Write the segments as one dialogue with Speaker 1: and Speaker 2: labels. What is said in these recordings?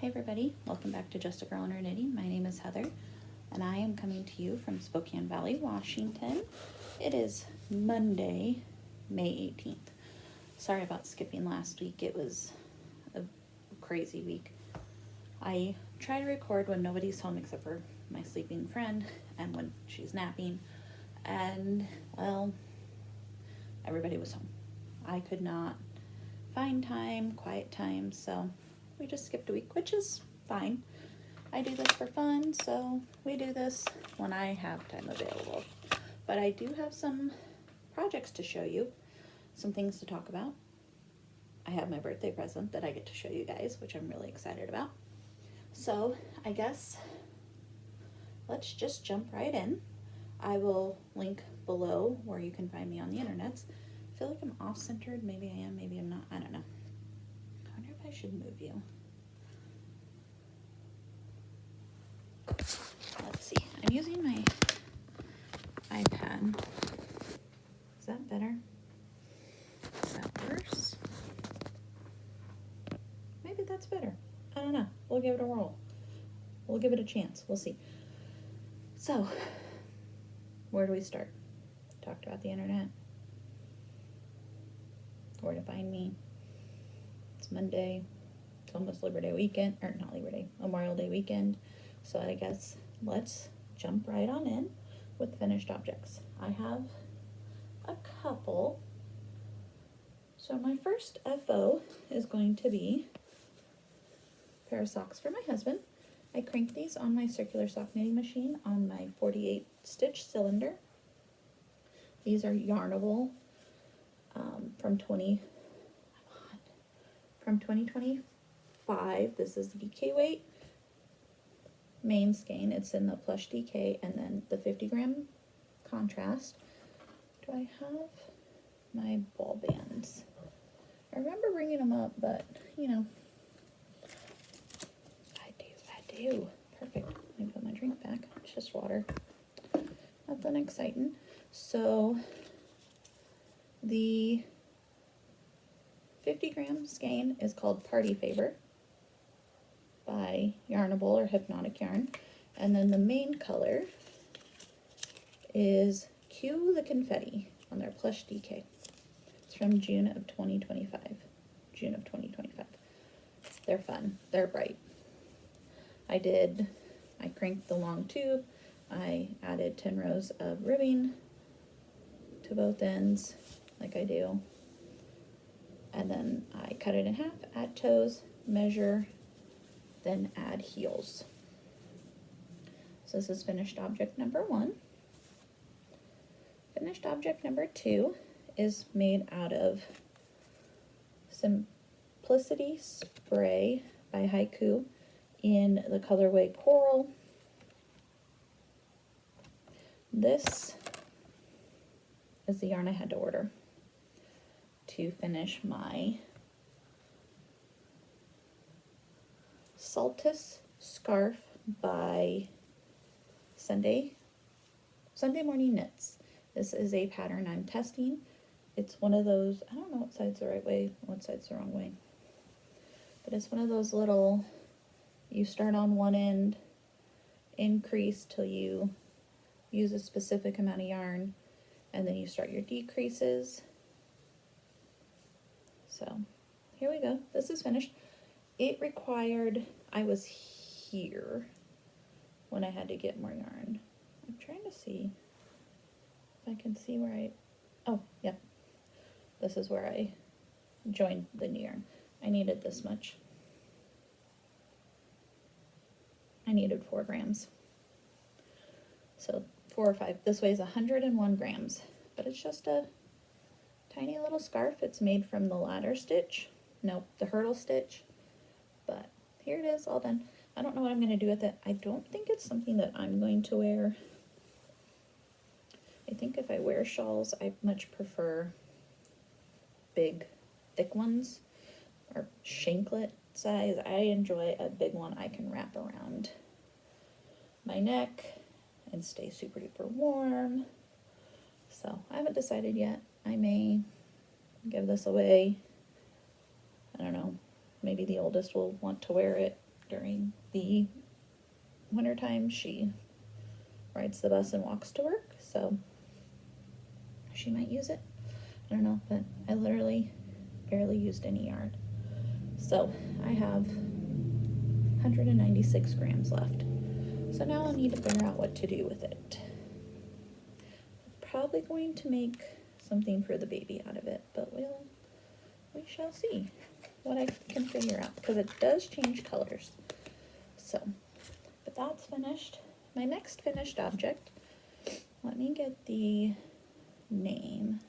Speaker 1: Hey everybody, welcome back to Just a Girl and Her Knitting. My name is Heather and I am coming to you from Spokane Valley, Washington. It is Monday, May 18th. Sorry about skipping last week. It was a crazy week. I try to record when nobody's home except for my sleeping friend and when she's napping. And, well, everybody was home. I could not find time, quiet time, so we just skipped a week, which is fine. I do this for fun, so we do this when I have time available. But I do have some projects to show you, some things to talk about. I have my birthday present that I get to show you guys, which I'm really excited about. So I guess let's just jump right in. I will link below where you can find me on the internet. I feel like I'm off-centered. Maybe I am, maybe I'm not. I don't know. I wonder if I should move you. Let's see. I'm using my iPad. Is that better? Is that worse? Maybe that's better. I don't know. We'll give it a roll. We'll give it a chance. We'll see. So, where do we start? Talked about the internet. Where to find me. It's Monday. It's almost Labor Day weekend, or not Labor Day, Memorial Day weekend. So I guess let's jump right on in with finished objects. I have a couple. So my first FO is going to be a pair of socks for my husband. I crank these on my circular sock knitting machine on my 48 stitch cylinder. These are Yarnable from 2025. This is the DK weight. Mayne skein. It's in the plush DK and then the 50 gram contrast. Do I have my ball bands? I remember bringing them up, but you know, I do. Perfect. Let me put my drink back. It's just water. Nothing exciting. So the 50 gram skein is called Party Favor by Yarnable or Hypnotic Yarn. And then the main color is Cue the Confetti on their plush DK. It's from June of 2025. They're fun. They're bright. I cranked the long tube. I added 10 rows of ribbing to both ends, like I do. And then I cut it in half, add toes, measure, then add heels. So this is finished object number 1. Finished object number 2 is made out of Simplicity Spray by Haiku in the colorway Coral. This is the yarn I had to order to finish my Saltus scarf by Sunday Morning Knits. This is a pattern I'm testing. It's one of those, I don't know what side's the right way, what side's the wrong way. But it's one of those little, you start on one end, increase till you use a specific amount of yarn, and then you start your decreases. So here we go. This is finished. It required, I was here when I had to get more yarn. I'm trying to see if I can see where oh, yep. This is where I joined the new yarn. I needed this much. I needed 4 grams. So 4 or 5. This weighs 101 grams, but it's just a tiny little scarf. It's made from the ladder stitch. Nope, the hurdle stitch. But here it is, all done. I don't know what I'm going to do with it. I don't think it's something that I'm going to wear. I think if I wear shawls, I much prefer big, thick ones, or shanklet size. I enjoy a big one I can wrap around my neck and stay super duper warm. So I haven't decided yet. I may give this away. I don't know. Maybe the oldest will want to wear it during the wintertime. She rides the bus and walks to work, so she might use it. I don't know, but I literally barely used any yarn. So I have 196 grams left. So now I'll need to figure out what to do with it. Probably going to make something for the baby out of it, but we shall see what I can figure out, because it does change colors. So, but that's finished. My next finished object, let me get the name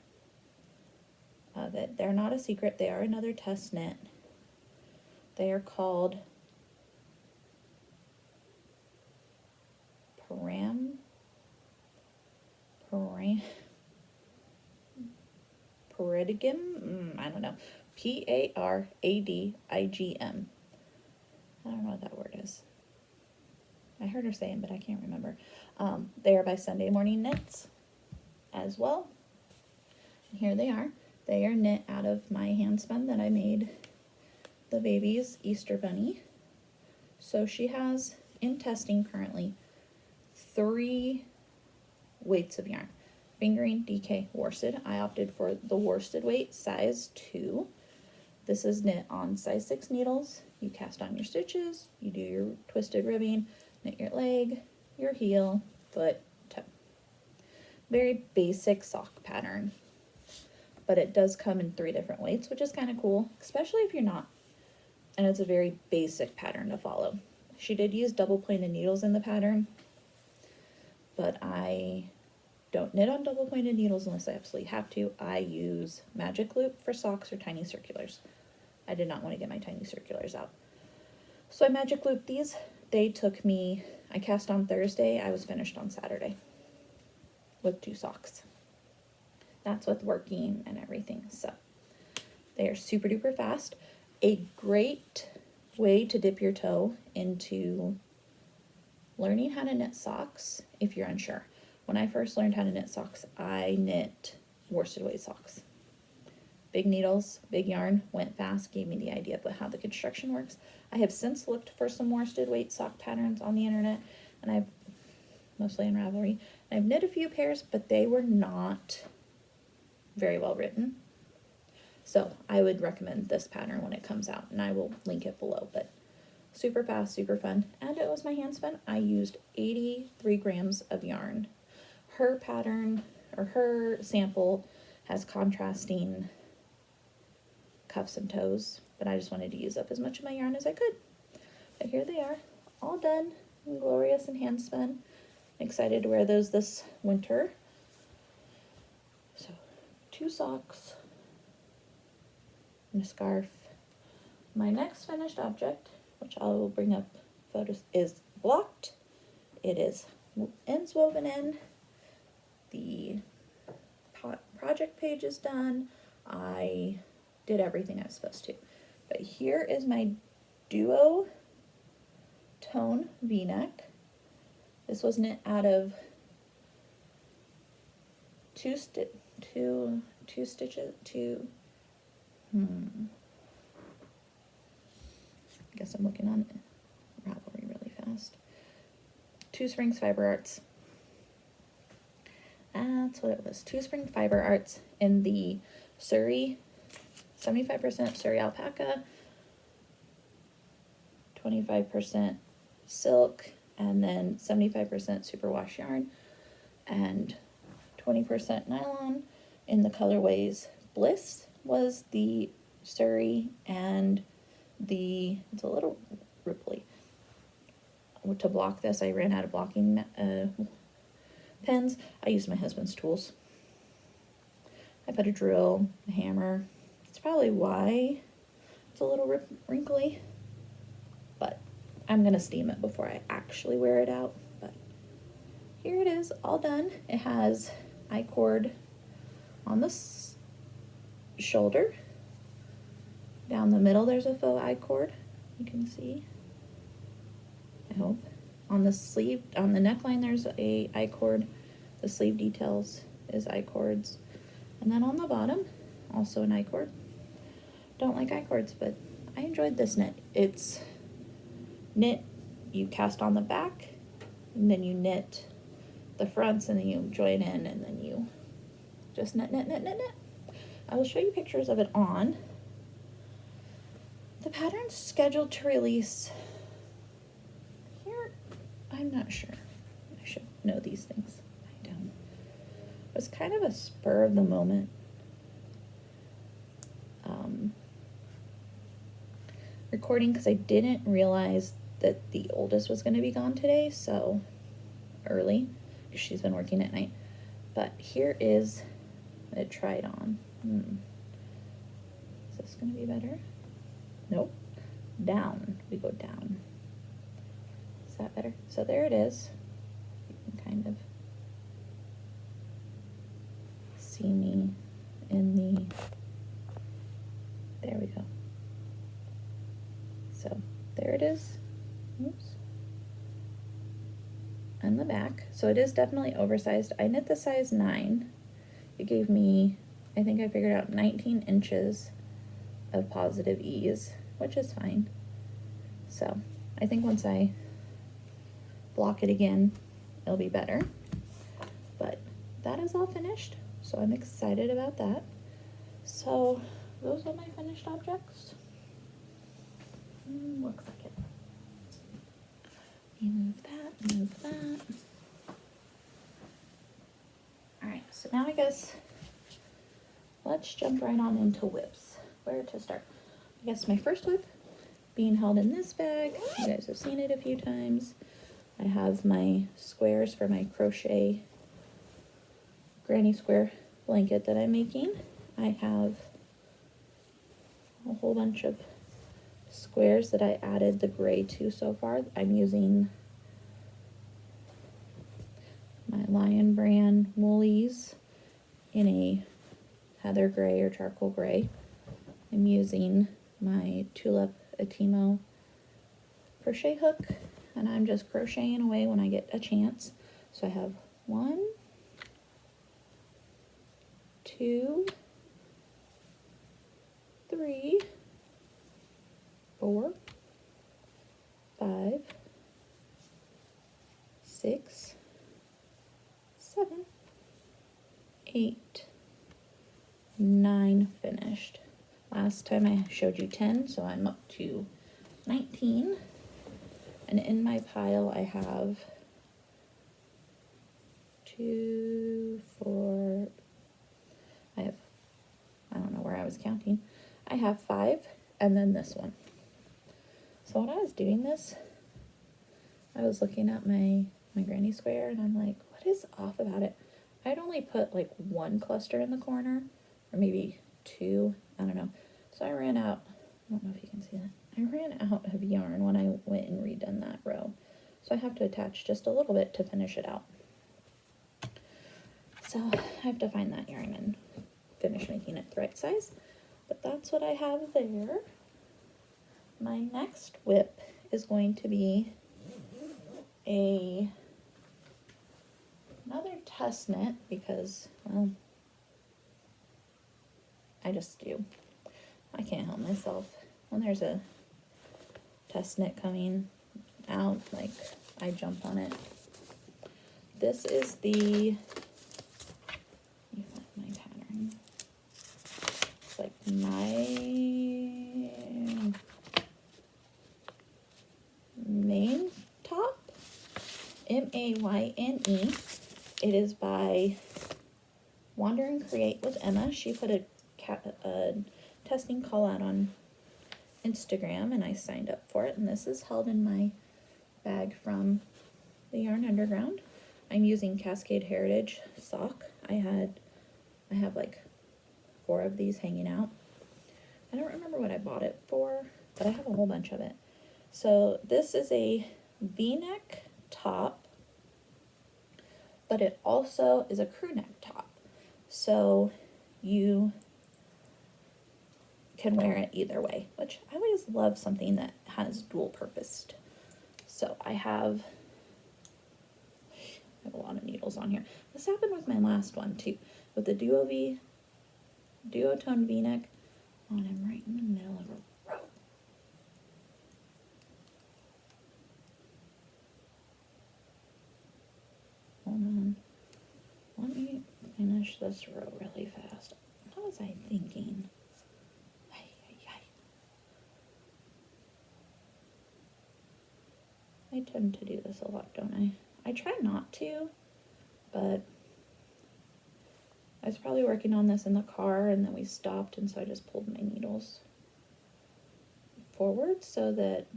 Speaker 1: of it. They're not a secret, they are another test knit. They are called Pagadigm? I don't know. Paradigm. I don't know what that word is. I heard her saying, but I can't remember. They are by Sunday Morning Knits as well. And here they are. They are knit out of my hand spun that I made the baby's Easter bunny. So she has, in testing currently, 3 weights of yarn. Fingering, DK, worsted. I opted for the worsted weight, size 2. This is knit on size 6 needles. You cast on your stitches, you do your twisted ribbing, knit your leg, your heel, foot, toe. Very basic sock pattern, but it does come in 3 different weights, which is kind of cool, especially if you're not. And it's a very basic pattern to follow. She did use double pointed needles in the pattern, but I don't knit on double pointed needles unless I absolutely have to. I use magic loop for socks or tiny circulars. I did not want to get my tiny circulars out. So I magic looped these. They took me, I cast on Thursday, I was finished on Saturday with 2 socks. That's with working and everything. So they are super duper fast. A great way to dip your toe into learning how to knit socks if you're unsure. When I first learned how to knit socks, I knit worsted weight socks. Big needles, big yarn, went fast, gave me the idea of how the construction works. I have since looked for some worsted weight sock patterns on the internet, and I've mostly in Ravelry. And I've knit a few pairs, but they were not very well written. So I would recommend this pattern when it comes out, and I will link it below. But super fast, super fun, and it was my hand spun. I used 83 grams of yarn. Her pattern, or her sample, has contrasting cuffs and toes, but I just wanted to use up as much of my yarn as I could. But here they are, all done, and glorious and hand spun. Excited to wear those this winter. So 2 socks and a scarf. My next finished object, which I will bring up photos, is blocked. It is ends woven in. The project page is done. I did everything I was supposed to. But here is my Duotone V-neck. This was knit out of two stitches. I guess I'm looking on Ravelry really fast. 2 Springs Fiber Arts. That's what it was. 2 Spring Fiber Arts in the Suri, 75% Suri alpaca, 25% silk, and then 75% superwash yarn, and 20% nylon in the colorways. Bliss was the Suri, and it's a little ripply. To block this, I ran out of blocking pens. I used my husband's tools. I put a drill, a hammer. That's probably why it's a little wrinkly, but I'm gonna steam it before I actually wear it out. But here it is, all done. It has I-cord on the shoulder. Down the middle there's a faux I-cord, you can see, I hope. On the sleeve, on the neckline there's a I-cord. The sleeve details is I-cords. And then on the bottom, also an I-cord. Don't like I-cords, but I enjoyed this knit. It's knit, you cast on the back, and then you knit the fronts, and then you join in, and then you just knit, knit, knit, knit, knit. I will show you pictures of it on. The pattern's scheduled to release here. I'm not sure. I should know these things. I don't. It was kind of a spur of the moment recording, because I didn't realize that the oldest was going to be gone today so early, because she's been working at night. But here is a tried on. Is this going to be better? Nope. Down. We go down. Is that better? So there it is. You can kind of see me in the, there we go. So there it is. Oops. And the back. So it is definitely oversized. I knit the size 9. It gave me, I think I figured out 19 inches of positive ease, which is fine. So I think once I block it again, it'll be better. But that is all finished, so I'm excited about that. So those are my finished objects. Looks like it. You move that, move that. Alright, so now I guess let's jump right on into whips. Where to start? I guess my first whip being held in this bag. You guys have seen it a few times. I have my squares for my crochet granny square blanket that I'm making. I have a whole bunch of squares that I added the gray to so far. I'm using my Lion brand woolies in a heather gray or charcoal gray. I'm using my Tulip Atimo crochet hook, and I'm just crocheting away when I get a chance. So I have 1, 2, 3, 4, 5, 6, 7, 8, 9 finished. Last time I showed you 10, so I'm up to 19. And in my pile I have 2, 4, I don't know where I was counting. I have 5, and then this one. So when I was doing this, I was looking at my granny square, and I'm like, what is off about it? I'd only put like 1 cluster in the corner, or maybe 2, I don't know. So I ran out, I don't know if you can see that. I ran out of yarn when I went and redone that row. So I have to attach just a little bit to finish it out. So I have to find that yarn and finish making it the right size. But that's what I have there. My next whip is going to be another test knit, because, well, I just do. I can't help myself. When there's a test knit coming out, like, I jump on it. This is the, let me find my pattern. It's like Mayne top, Mayne. It is by Wander and Create with Emma. She put a testing call out on Instagram, and I signed up for it, and this is held in my bag from the Yarn Underground. I'm using Cascade Heritage sock. I have like 4 of these hanging out. I don't remember what I bought it for, but I have a whole bunch of it. So this is a V-neck top, but it also is a crew neck top. So you can wear it either way, which I always love something that has dual purposed. So I have a lot of needles on here. This happened with my last one too, with the Duotone V-neck. Oh, and I'm right in the middle of a row. finish this row really fast. What was I thinking? I tend to do this a lot, don't I? I try not to, but I was probably working on this in the car and then we stopped, and so I just pulled my needles forward so that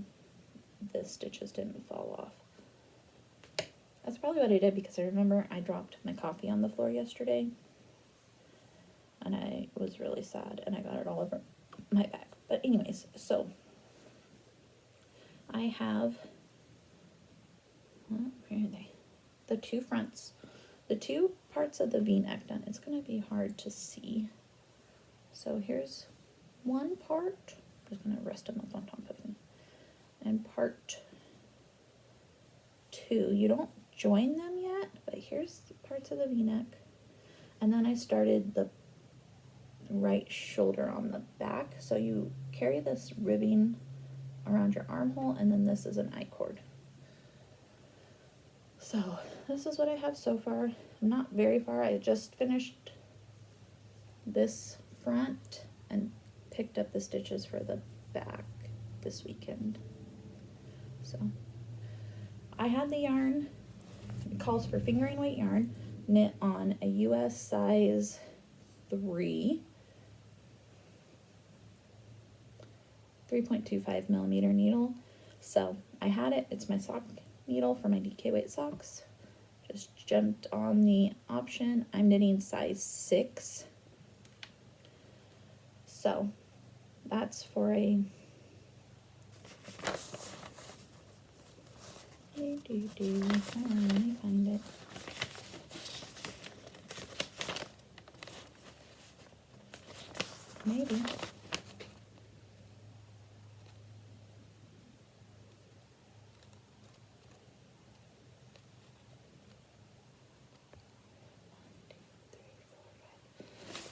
Speaker 1: the stitches didn't fall off. That's probably what I did, because I remember I dropped my coffee on the floor yesterday and I was really sad and I got it all over my back. But anyways, so I have, where are they? The two fronts, the two parts of the V-neck done. It's going to be hard to see. So here's one part. I'm just going to rest them up on top of me. And part two, you don't join them yet, but here's parts of the V-neck. And then I started the right shoulder on the back. So you carry this ribbing around your armhole, and then this is an I-cord. So this is what I have so far. I'm not very far. I just finished this front and picked up the stitches for the back this weekend. So I had the yarn. It calls for fingering weight yarn, knit on a US size 3, 3.25 millimeter needle. So I had it. It's my sock needle for my DK weight socks. Just jumped on the option. I'm knitting size 6. So that's for a hold on, let me find it. Maybe.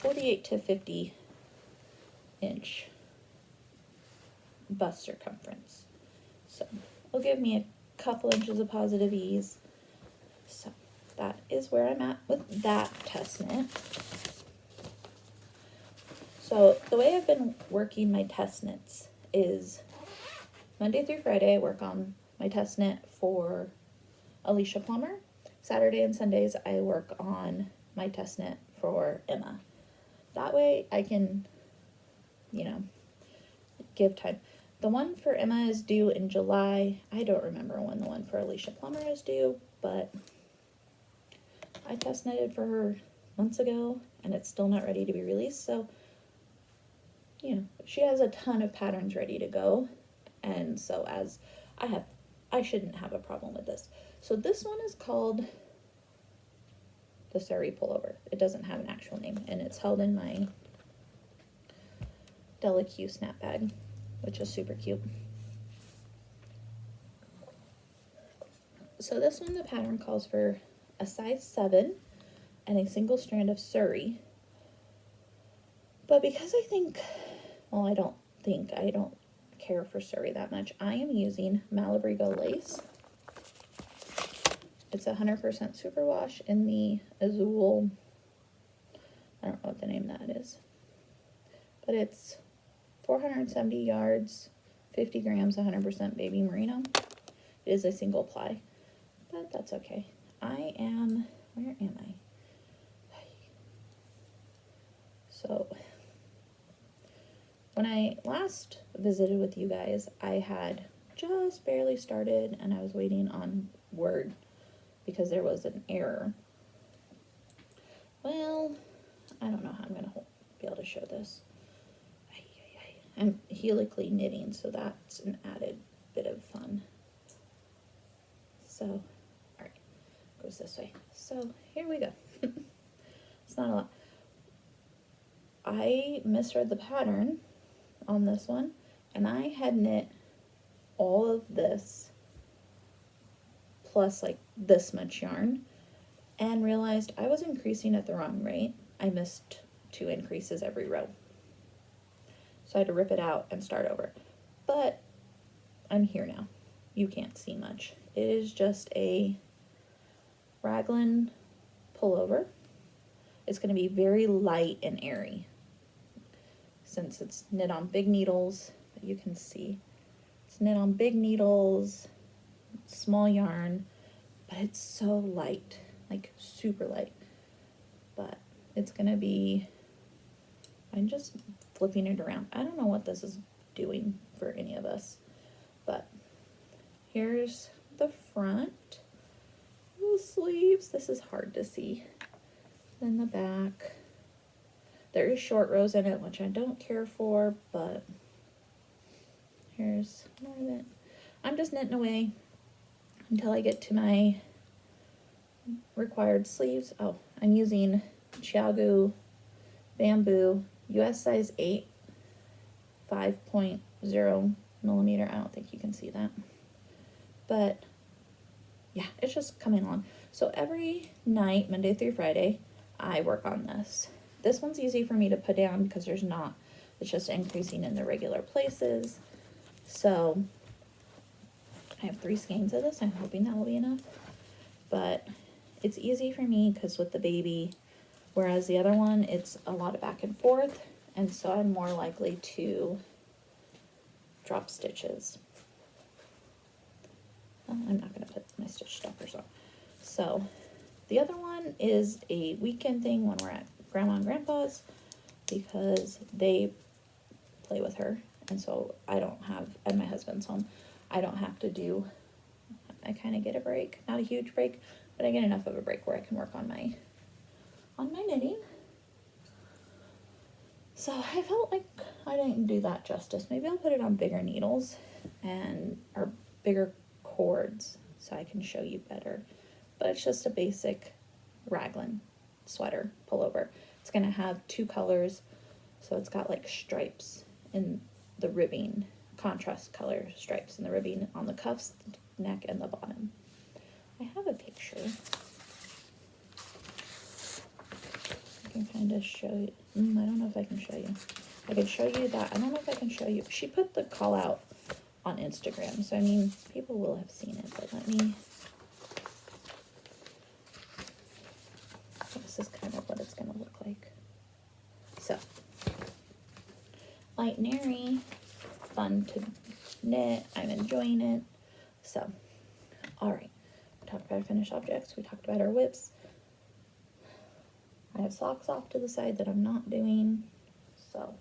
Speaker 1: .48 to 50 inch bust circumference. So it'll give me a couple inches of positive ease. So that is where I'm at with that test knit. So the way I've been working my test knits is Monday through Friday I work on my test knit for Alicia Plummer. Saturday and Sundays I work on my test knit for Emma. That way I can, you know, give time. The one for Emma is due in July. I don't remember when the one for Alicia Plummer is due, but I test knitted for her months ago and it's still not ready to be released. So, you know, she has a ton of patterns ready to go. And so as I shouldn't have a problem with this. So this one is called the Suri pullover. It doesn't have an actual name, and it's held in my Delique snap bag, which is super cute. So this one, the pattern calls for a size 7 and a single strand of Suri. But because I don't care for Suri that much, I am using Malabrigo lace. It's 100% superwash in the Azul, I don't know what the name of that is, but it's 470 yards, 50 grams, 100% baby merino. It is a single ply, but that's okay. Where am I? So when I last visited with you guys, I had just barely started and I was waiting on Word because there was an error. Well, I don't know how I'm going to be able to show this. I'm helically knitting, so that's an added bit of fun. So, all right, goes this way. So here we go. It's not a lot. I misread the pattern on this one, and I had knit all of this plus like this much yarn and realized I was increasing at the wrong rate. I missed 2 increases every row. So I had to rip it out and start over. But I'm here now. You can't see much. It is just a raglan pullover. It's going to be very light and airy. Since it's knit on big needles, you can see. It's knit on big needles, small yarn, but it's so light, like super light. But it's going to be, I'm just flipping it around. I don't know what this is doing for any of us, but here's the front. Little sleeves. This is hard to see. Then the back. There is short rows in it, which I don't care for, but here's more of it. I'm just knitting away until I get to my required sleeves. Oh, I'm using Chiagu Bamboo US size 8, 5.0 millimeter. I don't think you can see that. But yeah, it's just coming along. So every night, Monday through Friday, I work on this. This one's easy for me to put down because there's not, it's just increasing in the regular places. So I have 3 skeins of this. I'm hoping that will be enough. But it's easy for me because with the baby, whereas the other one, it's a lot of back and forth. And so I'm more likely to drop stitches. Oh, I'm not going to put my stitch stoppers on. So the other one is a weekend thing when we're at Grandma and Grandpa's because they play with her. And so I don't have, and my husband's home, I don't have to do, I kind of get a break. Not a huge break, but I get enough of a break where I can work on my knitting. So I felt like I didn't do that justice. Maybe I'll put it on bigger needles or bigger cords so I can show you better. But it's just a basic raglan sweater pullover. It's going to have 2 colors, so it's got like stripes in the ribbing, contrast color stripes in the ribbing on the cuffs, neck, and the bottom. I have a picture. I can kind of show you. I don't know if I can show you. I can show you that. I don't know if I can show you. She put the call out on Instagram, so I mean, people will have seen it, but let me. This is kind of what it's going to look like. So, light and airy, fun to knit. I'm enjoying it. So, all right. We talked about our finished objects. We talked about our whips. I have socks off to the side that I'm not doing. So,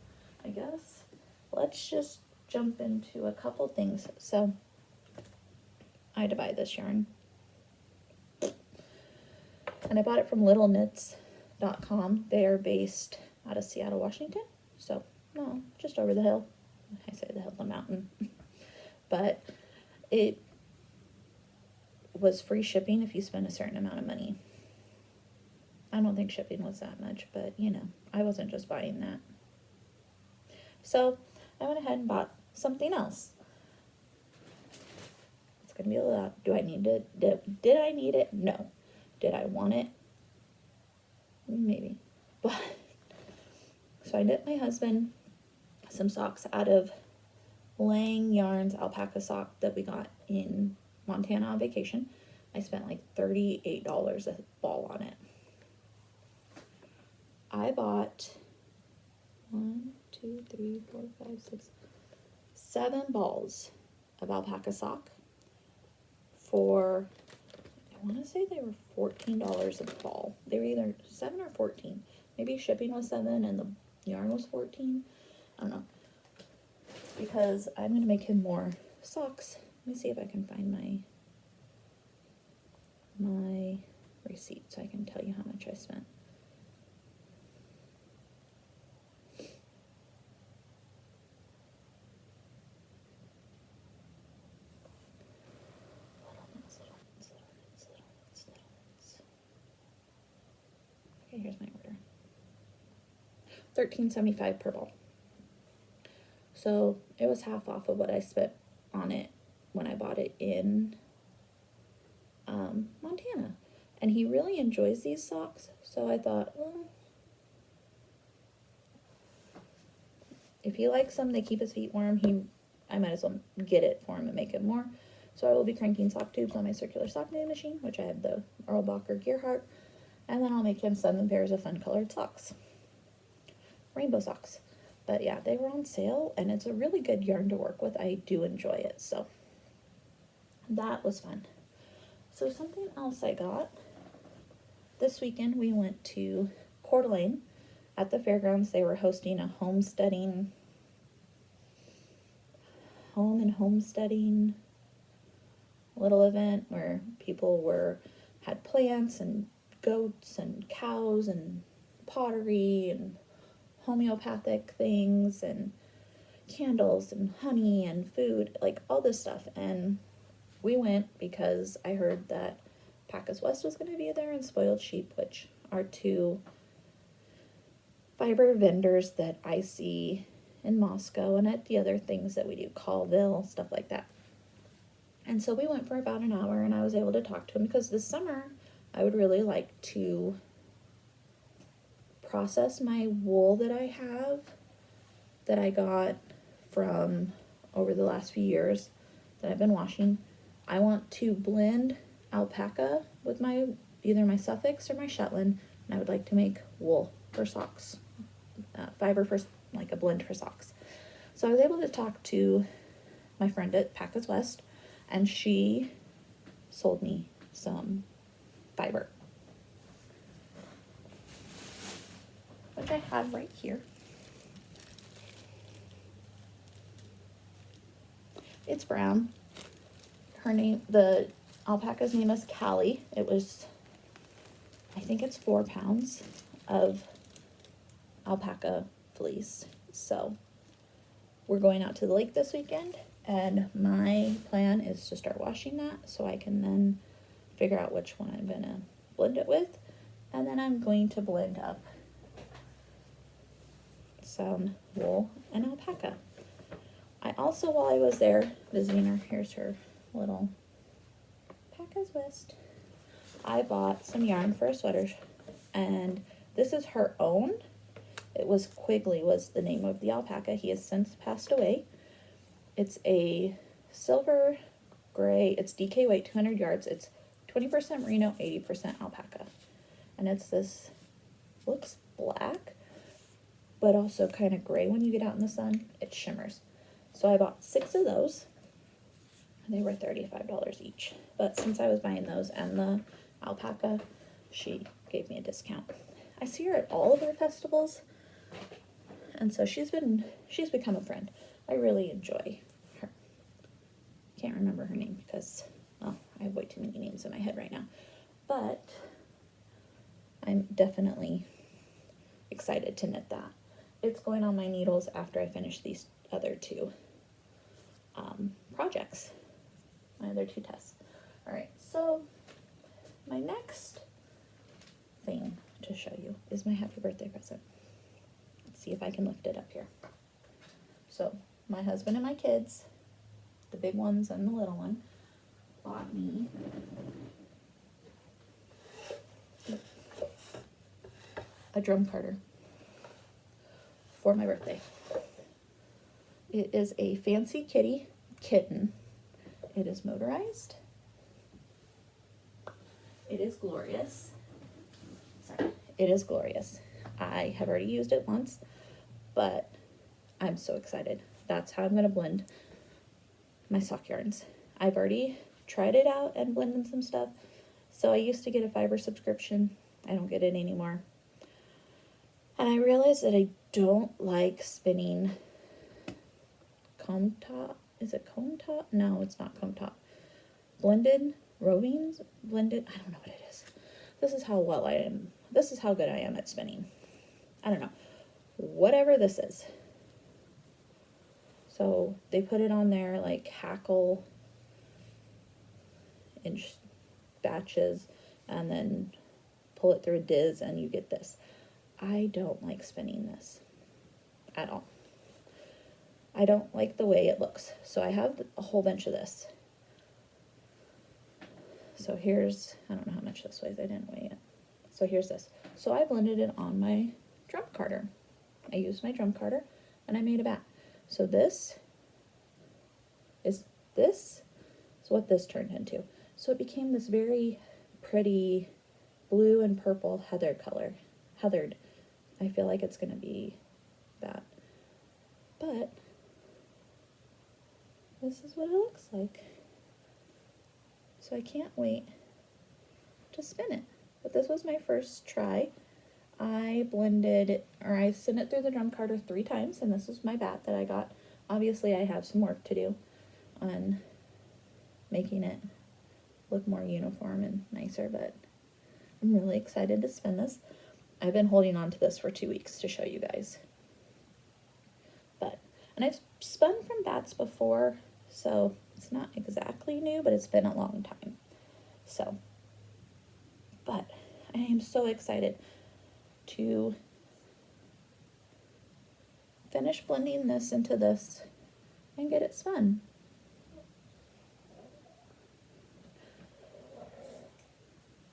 Speaker 1: I guess let's just jump into a couple things. So, I had to buy this yarn. And I bought it from littleknits.com. They are based out of Seattle, Washington. So, no, just over the hill. I say the hill, the mountain. But it was free shipping if you spend a certain amount of money. I don't think shipping was that much, but you know, I wasn't just buying that. So, I went ahead and bought something else. It's going to be a lot. Do I need it? Did I need it? No. Did I want it? Maybe. But so I knit my husband some socks out of Lang Yarns alpaca sock that we got in Montana on vacation. I spent like $38 a ball on it. I bought 7 balls of alpaca sock for, I want to say they were $14 a ball. They were either 7 or 14. Maybe shipping was 7 and the yarn was 14. I don't know. Because I'm going to make him more socks. Let me see if I can find my receipt so I can tell you how much I spent. Okay, here's my order. $13.75 per ball. So it was half off of what I spent on it when I bought it in Montana. And he really enjoys these socks. So I thought, well, if he likes them, they keep his feet warm. I might as well get it for him and make it more. So I will be cranking sock tubes on my circular sock knitting machine, which I have the Erlbacher Gearhart. And then I'll make him 7 pairs of fun colored socks. Rainbow socks. But yeah, they were on sale, and it's a really good yarn to work with. I do enjoy it, so that was fun. So something else I got, this weekend we went to Coeur d'Alene at the fairgrounds. They were hosting a home and homesteading little event where people had plants and goats and cows and pottery and homeopathic things and candles and honey and food, like all this stuff. And we went because I heard that Pacas West was going to be there, and Spoiled Sheep, which are 2 fiber vendors that I see in Moscow and at the other things that we do, Colville, stuff like that. And so we went for about an hour, and I was able to talk to him because this summer I would really like to process my wool that I have, that I got from over the last few years that I've been washing. I want to blend alpaca with either my Suffolk or my Shetland, and I would like to make wool for socks, fiber for, like a blend for socks. So I was able to talk to my friend at Pacas West, and she sold me some fiber, which I have right here. It's brown. The alpaca's name is Callie. I think it's 4 pounds of alpaca fleece. So we're going out to the lake this weekend, and my plan is to start washing that so I can then figure out which one I'm gonna blend it with, and then I'm going to blend up some wool and alpaca. I also, while I was there visiting her, here's her little Pacas West, I bought some yarn for a sweater, and this is her own. It was Quigley was the name of the alpaca. He has since passed away. It's a silver gray, it's DK weight, 200 yards. It's 20% merino, 80% alpaca. And it's this, looks black, but also kind of gray when you get out in the sun. It shimmers. So I bought 6 of those. They were $35 each. But since I was buying those and the alpaca, she gave me a discount. I see her at all of our festivals, and so she's become a friend. I really enjoy her. Can't remember her name because, well, I have way too many names in my head right now. But I'm definitely excited to knit that. It's going on my needles after I finish these other 2 projects, my other 2 tests. All right, so my next thing to show you is my happy birthday present. Let's see if I can lift it up here. So my husband and my kids, the big ones and the little one, bought me a drum carder for my birthday. It is a fancy kitty kitten. It is motorized. It is glorious. Sorry, it is glorious. I have already used it once, but I'm so excited. That's how I'm going to blend my sock yarns. I've already tried it out and blended some stuff. So I used to get a fiber subscription. I don't get it anymore. And I realized that I don't like spinning comb top. Is it comb top? No, it's not comb top. Blended rovings? Blended, I don't know what it is. This is how well I am. This is how good I am at spinning. I don't know. Whatever this is. So they put it on there like hackle in batches and then pull it through a diz and you get this. I don't like spinning this at all. I don't like the way it looks. So I have a whole bunch of this. So here's, I don't know how much this weighs. I didn't weigh it. So here's this. So I blended it on my drum carder. I used my drum carder and I made a bat. So this is what this turned into. So it became this very pretty blue and purple heather color. Heathered. I feel like it's going to be that. But this is what it looks like. So I can't wait to spin it. But this was my first try. I blended, or I sent it through the drum carder 3 times, and this is my bat that I got. Obviously, I have some work to do on making it look more uniform and nicer, but I'm really excited to spin this. I've been holding on to this for 2 weeks to show you guys. And I've spun from bats before, so it's not exactly new, but it's been a long time. So, but I am so excited to finish blending this into this and get it spun.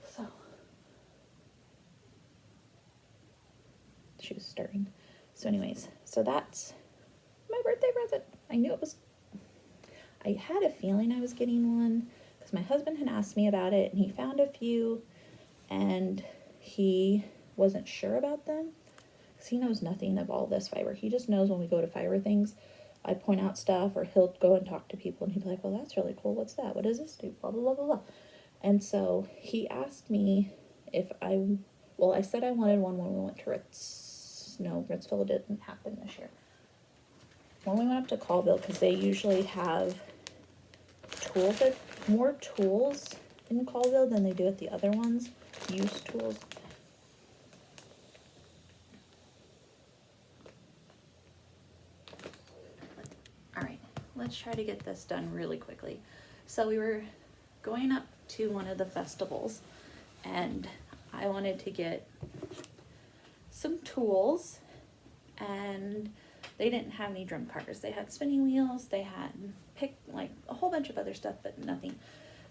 Speaker 1: So, she was stirring. So anyways, so that's my birthday present. I knew it was, I had a feeling I was getting one because my husband had asked me about it and he found a few and he wasn't sure about them because he knows nothing of all this fiber. He just knows when we go to fiber things, I point out stuff or he'll go and talk to people and he'd be like, well, that's really cool. What's that? What does this do? Blah, blah, blah, blah, blah. And so he asked me if I said I wanted one when we went to Ritz. No, Ritzville didn't happen this year. When we went up to Colville, because they usually have tools, more tools in Colville than they do at the other ones, used tools. All right, let's try to get this done really quickly. So we were going up to one of the festivals and I wanted to get some tools and they didn't have any drum carders. They had spinning wheels, they had like a whole bunch of other stuff, but nothing.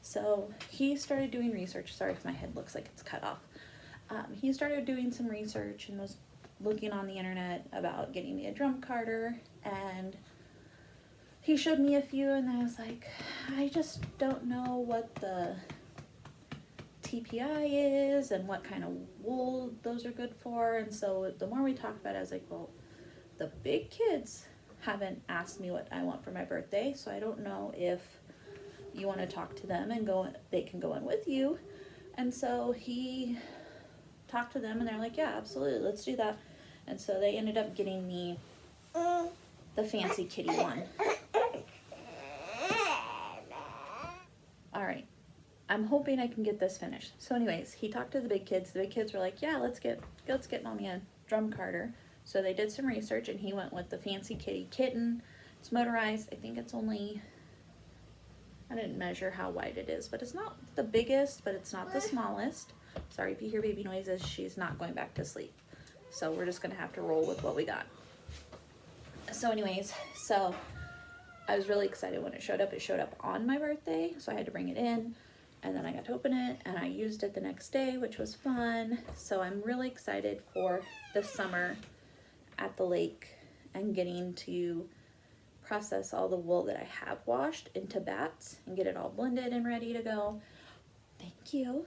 Speaker 1: So he started doing research. Sorry if my head looks like it's cut off. He started doing some research and was looking on the internet about getting me a drum carder, and he showed me a few and I was like, I just don't know what the TPI is and what kind of wool those are good for. And so the more we talked about it, I was like, well, the big kids haven't asked me what I want for my birthday, so I don't know if you want to talk to them and they can go in with you. And so he talked to them and they're like, yeah, absolutely, let's do that. And so they ended up getting me the fancy kitty one. All right, I'm hoping I can get this finished. So anyways, he talked to the big kids. The big kids were like, yeah, let's get mommy a drum carder. So they did some research and he went with the fancy kitty kitten. It's motorized. I think it's only, I didn't measure how wide it is, but it's not the biggest, but it's not the smallest. Sorry if you hear baby noises, she's not going back to sleep. So we're just gonna have to roll with what we got. So anyways, so I was really excited when it showed up. It showed up on my birthday, so I had to bring it in. And then I got to open it and I used it the next day, which was fun. So I'm really excited for this summer at the lake and getting to process all the wool that I have washed into bats and get it all blended and ready to go. Thank you.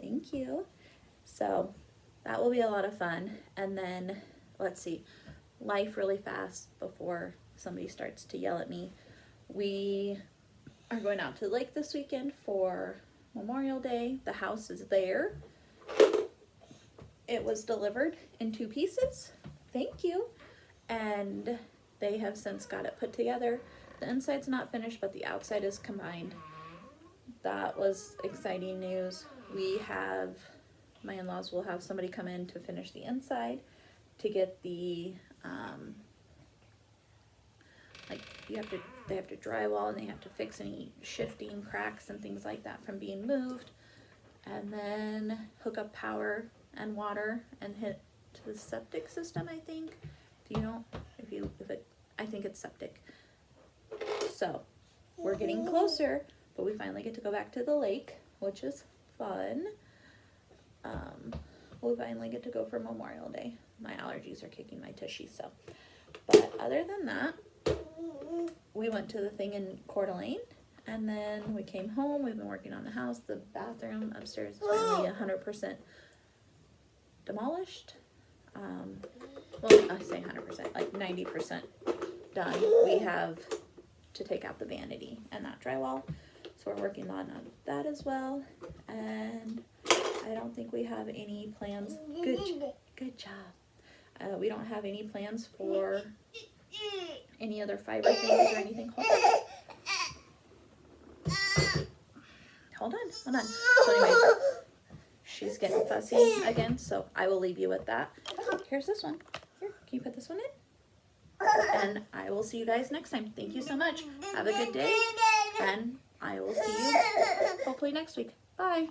Speaker 1: Thank you. So that will be a lot of fun. And then let's see, life really fast before somebody starts to yell at me. We are going out to the lake this weekend for Memorial Day. The house is there. It was delivered in 2 pieces. Thank you. And they have since got it put together. The inside's not finished, but the outside is combined. That was exciting news. My in-laws will have somebody come in to finish the inside to get the, they have to drywall and they have to fix any shifting cracks and things like that from being moved. And then hook up power and water and hit to the septic system, I think. I think it's septic. So we're getting closer, but we finally get to go back to the lake, which is fun. We'll finally get to go for Memorial Day. My allergies are kicking my tushy, so. But other than that, we went to the thing in Coeur d'Alene, And then we came home, we've been working on the house. The bathroom upstairs is finally 100% demolished. Well, I say 100%, like 90% done. We have to take out the vanity and that drywall. So we're working on that as well. And I don't think we have any plans. Good job. We don't have any plans for any other fiber things or anything. Hold on. So anyways, she's getting fussy again, so I will leave you with that. Here's this one. Here, can you put this one in? And I will see you guys next time. Thank you so much. Have a good day, and I will see you hopefully next week. Bye.